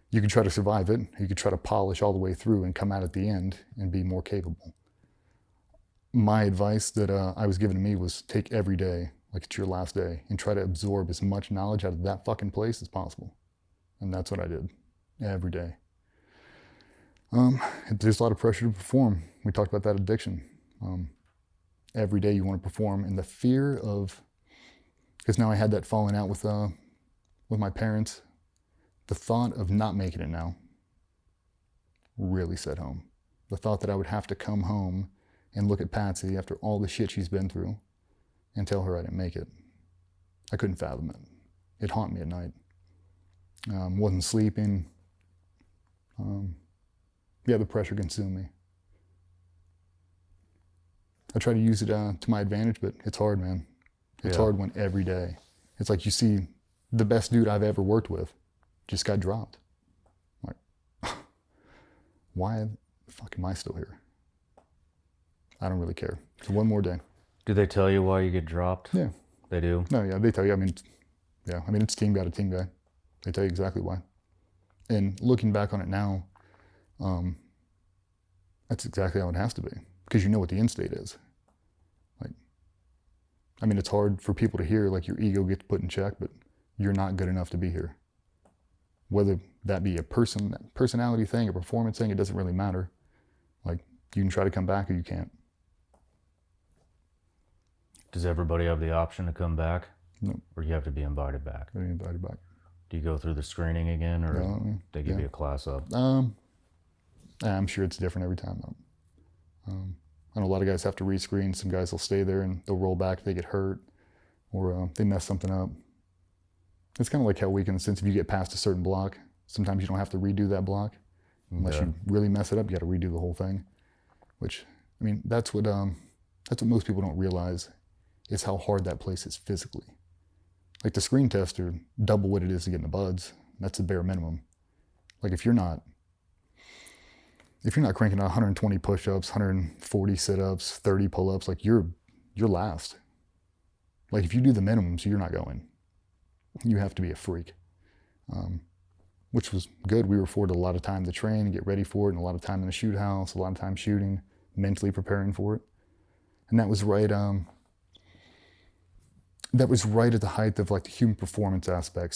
You could try to survive it. You could try to polish all the way through and come out at the end and be more capable. My advice that I was given to me was take every day like it's your last day and try to absorb as much knowledge out of that fucking place as possible. And that's what I did every day. There's a lot of pressure to perform. We talked about that addiction. Every day you want to perform, and the fear of, because now I had that falling out with my parents, the thought of not making it now really set home. The thought that I would have to come home and look at Patsy after all the shit she's been through and tell her I didn't make it. I couldn't fathom it. It haunted me at night. Wasn't sleeping. The pressure consumed me. I try to use it to my advantage, but it's hard, man. It's hard when every day. It's like you see the best dude I've ever worked with just got dropped. Like, why the fuck am I still here? I don't really care. So one more day. Do they tell you why you get dropped? Yeah. They do? No, yeah, they tell you. I mean, it's team guy to team guy. They tell you exactly why. And looking back on it now, that's exactly how it has to be, because you know what the end state is. Like, I mean, it's hard for people to hear, like, your ego gets put in check, but you're not good enough to be here. Whether that be a personality thing, a performance thing, it doesn't really matter. Like, you can try to come back or you can't. Does everybody have the option to come back? No. Or you have to be invited back? I didn't invite back. Do you go through the screening again, or No, they give you a class up? I'm sure it's different every time, though. I know a lot of guys have to rescreen. Some guys will stay there and they'll roll back if they get hurt or they mess something up. It's kind of like Hell Week in the sense if you get past a certain block, sometimes you don't have to redo that block. Unless you really mess it up, you got to redo the whole thing. Which, I mean, that's what most people don't realize is how hard that place is physically. Like the screen tests are double what it is to get in the buds. That's the bare minimum. Like if you're not cranking out 120 push-ups, 140 sit-ups, 30 pull-ups, like you're last. Like if you do the minimums, you're not going. You have to be a freak. Which was good. We were afforded a lot of time to train and get ready for it, and a lot of time in the shoot house, a lot of time shooting, mentally preparing for it. And that was right at the height of like the human performance aspects.